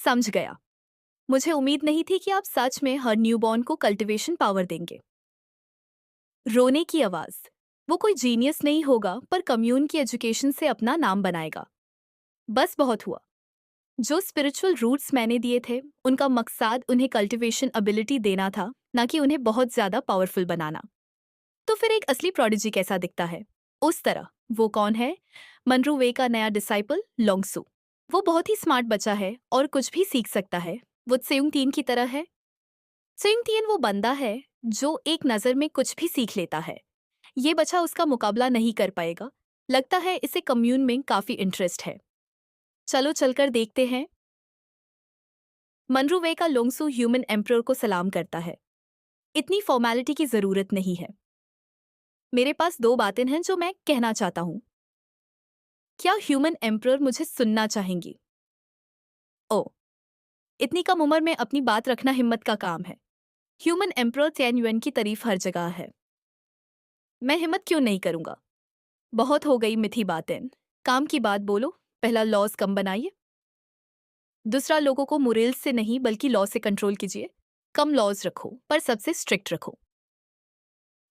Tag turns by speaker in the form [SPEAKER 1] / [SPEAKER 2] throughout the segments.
[SPEAKER 1] समझ गया। मुझे उम्मीद नहीं थी कि आप सच में हर न्यूबॉर्न को कल्टीवेशन पावर देंगे। रोने की आवाज। वो कोई जीनियस नहीं होगा पर कम्यून की एजुकेशन से अपना नाम बनाएगा। बस बहुत हुआ। जो स्पिरिचुअल रूट्स मैंने दिए थे उनका मकसद उन्हें कल्टीवेशन एबिलिटी देना था, ना कि उन्हें बहुत ज्यादा पावरफुल बनाना। तो फिर एक असली प्रोडिजी कैसा दिखता है? उस तरह। वो कौन है? मनरू वे का नया डिसाइपल लोंगसू। वो बहुत ही स्मार्ट बच्चा है और कुछ भी सीख सकता है। वो त्सेउंग तीन की तरह है। त्सेउंग तीन वो बंदा है जो एक नजर में कुछ भी सीख लेता है। ये बच्चा उसका मुकाबला नहीं कर पाएगा। लगता है इसे कम्यून में काफी इंटरेस्ट है। चलो चलकर देखते हैं। मनरू वे का लोंगसू ह्यूमन एम्प्रर को सलाम करता है। इतनी फॉर्मेलिटी की जरूरत नहीं है। मेरे पास दो बातें हैं जो मैं कहना चाहता हूँ। क्या ह्यूमन एम्प्रर मुझे सुनना चाहेंगी? ओ, इतनी कम उम्र में अपनी बात रखना हिम्मत का काम है। ह्यूमन एम्प्रर चैन युएन की तारीफ हर जगह है। मैं हिम्मत क्यों नहीं करूंगा? बहुत हो गई मिथी बातें। काम की बात बोलो। पहला, लॉज कम बनाइए। दूसरा, लोगों को मोरल्स से नहीं बल्कि लॉ से कंट्रोल कीजिए। कम लॉज रखो पर सबसे स्ट्रिक्ट रखो।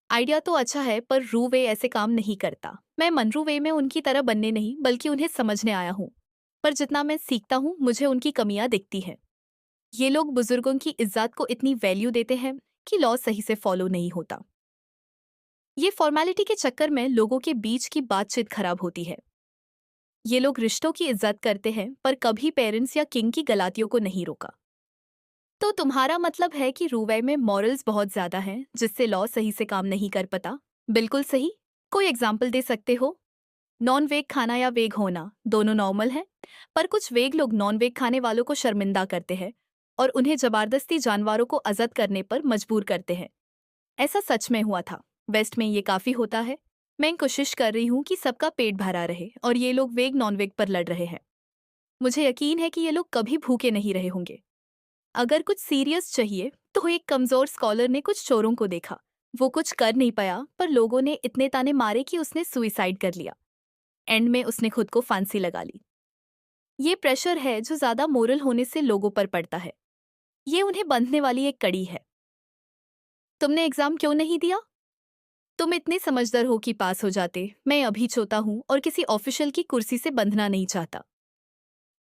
[SPEAKER 1] आइडिया तो अच्छा है पर रू वे ऐसे काम नहीं करता। मैं मनरू वे में उनकी तरह बनने नहीं बल्कि उन्हें समझने आया हूँ। पर जितना मैं सीखता हूँ मुझे उनकी कमियां दिखती हैं। ये लोग बुजुर्गों की इज्जत को इतनी वैल्यू देते हैं कि लॉ सही से फॉलो नहीं होता। ये फॉर्मेलिटी के चक्कर में लोगों के बीच की बातचीत खराब होती है। ये लोग रिश्तों की इज्जत करते हैं पर कभी पेरेंट्स या किंग की गलतियों को नहीं रोका। तो तुम्हारा मतलब है कि रूवे में मॉरल्स बहुत ज्यादा हैं जिससे लॉ सही से काम नहीं कर पाता? बिल्कुल सही। कोई एग्जाम्पल दे सकते हो? नॉन वेग खाना या वेग होना दोनों नॉर्मल है, पर कुछ वेग लोग नॉन वेग खाने वालों को शर्मिंदा करते हैं और उन्हें जबरदस्ती जानवरों को अज़द करने पर मजबूर करते हैं। ऐसा सच में हुआ था। वेस्ट में ये काफी होता है। मैं कोशिश कर रही हूँ कि सबका पेट भरा रहे और ये लोग वेग नॉन वेग पर लड़ रहे हैं। मुझे यकीन है कि ये लोग कभी भूखे नहीं रहे होंगे। अगर कुछ सीरियस चाहिए तो एक कमजोर स्कॉलर ने कुछ चोरों को देखा। वो कुछ कर नहीं पाया पर लोगों ने इतने ताने मारे कि उसने सुइसाइड कर लिया। एंड में उसने खुद को फांसी लगा ली। ये प्रेशर है जो ज्यादा मोरल होने से लोगों पर पड़ता है। ये उन्हें बंधने वाली एक कड़ी है। तुमने एग्जाम क्यों नहीं दिया? तुम इतने समझदार हो कि पास हो जाते। मैं अभी छोटा हूँ और किसी ऑफिशियल की कुर्सी से बंधना नहीं चाहता।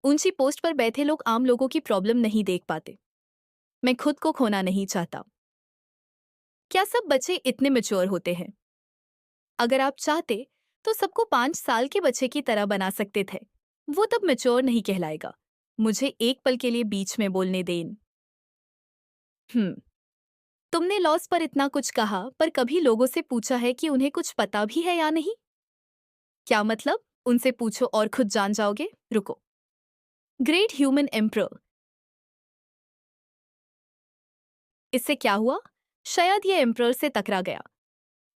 [SPEAKER 1] ऊंची पोस्ट पर बैठे लोग आम लोगों की प्रॉब्लम नहीं देख पाते। मैं खुद को खोना नहीं चाहता। क्या सब बच्चे इतने मैच्योर होते हैं? अगर आप चाहते तो सबको 5 साल के बच्चे की तरह बना सकते थे। वो तब मैच्योर नहीं कहलाएगा। मुझे एक पल के लिए बीच में बोलने दें। हम्म तुमने लॉस पर इतना कुछ कहा पर कभी लोगों से पूछा है कि उन्हें कुछ पता भी है या नहीं? क्या मतलब? उनसे पूछो और खुद जान जाओगे। रुको। Great human emperor. इससे क्या हुआ? शायद ये एम्प्रर से टकरा गया।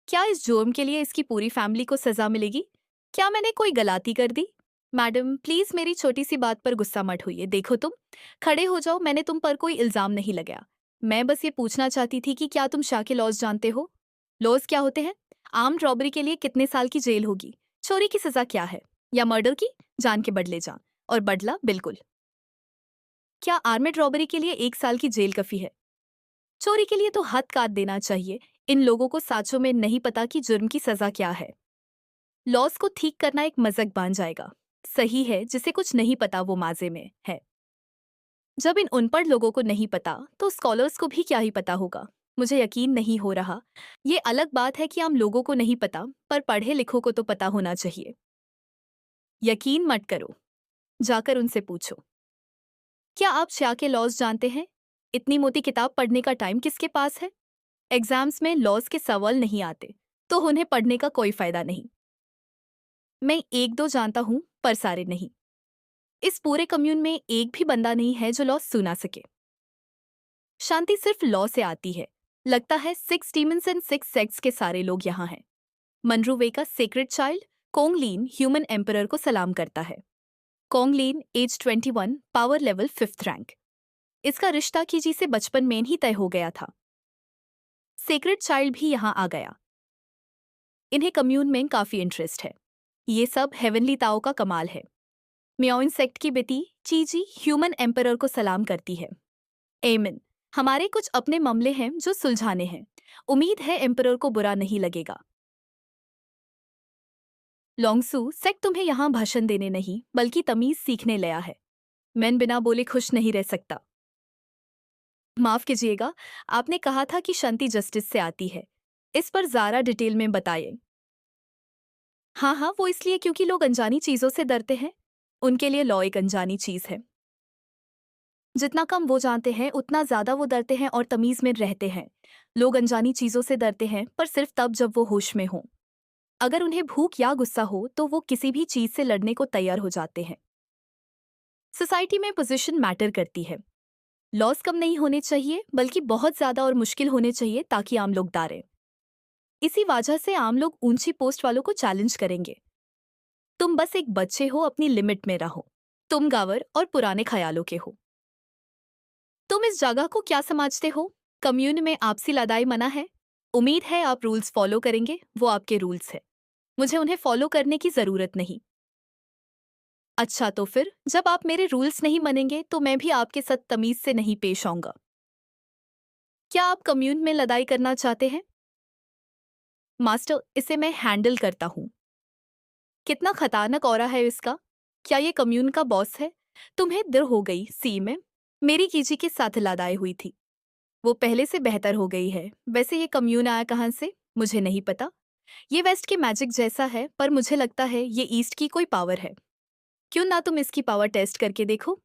[SPEAKER 1] क्या इस जुर्म के लिए इसकी पूरी फैमिली को सजा मिलेगी? क्या मैंने कोई गलती कर दी? मैडम प्लीज मेरी छोटी सी बात पर गुस्सा मत होइए। देखो तुम खड़े हो जाओ। मैंने तुम पर कोई इल्जाम नहीं लगाया। मैं बस ये पूछना चाहती थी कि क्या तुम शाह के लॉज जानते हो? लॉज क्या होते हैं? आर्म्ड रॉबरी के लिए कितने साल की जेल होगी? चोरी की सजा क्या है? या मर्डर की? जान के बदले जान। और बदला बिल्कुल। क्या आर्मेड रॉबरी के लिए 1 साल की जेल काफी है? चोरी के लिए तो हद काट देना चाहिए। इन लोगों को साचों में नहीं पता कि जुर्म की सजा क्या है। लॉस को ठीक करना एक मजाक बन जाएगा। सही है, जिसे कुछ नहीं पता वो माजे में है। जब इन अनपढ़ लोगों को नहीं पता तो स्कॉलर्स को भी क्या ही पता होगा। मुझे यकीन नहीं हो रहा। ये अलग बात है कि आम लोगों को नहीं पता पर पढ़े लिखों को तो पता होना चाहिए। यकीन मत करो। जाकर उनसे पूछो। क्या आप शाह के लॉज जानते हैं? इतनी मोटी किताब पढ़ने का टाइम किसके पास है? एग्जाम्स में लॉज के सवाल नहीं आते तो उन्हें पढ़ने का कोई फायदा नहीं। मैं एक दो जानता हूं पर सारे नहीं। इस पूरे कम्यून में एक भी बंदा नहीं है जो लॉ सुना सके। शांति सिर्फ लॉ से आती है। लगता है 6 डीमंस एंड 6 सेक्ट्स के सारे लोग यहाँ हैं। मनरू वे का secret child Konglin human emperor को सलाम करता है। Konglin age 21, power level 5th rank. इसका रिश्ता कीजी से बचपन में ही तय हो गया था। सेक्रेट चाइल्ड भी यहाँ आ गया। इन्हें कम्यून में काफी इंटरेस्ट है। ये सब हेवनली ताओ का कमाल है। म्याओ इंसेक्ट की बेटी चीची ह्यूमन एम्परर को सलाम करती है। एमिन, हमारे कुछ अपने मामले हैं जो सुलझाने हैं। उम्मीद है एम्परर को बुरा नहीं लगेगा। लोंगसू, सेक तुम्हें यहाँ भाषण देने नहीं बल्कि तमीज सीखने लाया है। मैं बिना बोले खुश नहीं रह सकता। माफ कीजिएगा, आपने कहा था कि शांति जस्टिस से आती है। इस पर ज़रा डिटेल में बताइए। हाँ हाँ, वो इसलिए क्योंकि लोग अनजानी चीज़ों से डरते हैं। उनके लिए लॉ एक अनजानी चीज़ है। जितना कम वो जानते हैं उतना ज़्यादा वो डरते हैं और तमीज़ में रहते हैं। लोग अनजानी चीज़ों से डरते हैं पर सिर्फ तब जब वो होश में हों। अगर उन्हें भूख या गुस्सा हो तो वो किसी भी चीज़ से लड़ने को तैयार हो जाते हैं। सोसाइटी में पोजीशन मैटर करती है। लॉस कम नहीं होने चाहिए बल्कि बहुत ज़्यादा और मुश्किल होने चाहिए ताकि आम लोग डरें। इसी वजह से आम लोग ऊंची पोस्ट वालों को चैलेंज करेंगे। तुम बस एक बच्चे हो, अपनी लिमिट में रहो। तुम गावर और पुराने ख्यालों के हो। तुम इस जगह को क्या समझते हो? कम्यून में आपसी लड़ाई मना है। उम्मीद है आप रूल्स फॉलो करेंगे, वो आपके रूल्स है। मुझे उन्हें फॉलो करने की जरूरत नहीं। अच्छा, तो फिर जब आप मेरे रूल्स नहीं मानेंगे तो मैं भी आपके साथ तमीज से नहीं पेश आऊंगा। क्या आप कम्यून में लड़ाई करना चाहते हैं? मास्टर, इसे मैं हैंडल करता हूँ। कितना खतरनाक ऑरा है इसका। क्या ये कम्यून का बॉस है? तुम्हें देर हो गई सी में। मेरी कीजी के साथ लड़ाई हुई थी। वो पहले से बेहतर हो गई है। वैसे ये कम्यून आया कहाँ से मुझे नहीं पता। ये वेस्ट के मैजिक जैसा है पर मुझे लगता है ये ईस्ट की कोई पावर है। क्यों ना तुम इसकी पावर टेस्ट करके देखो।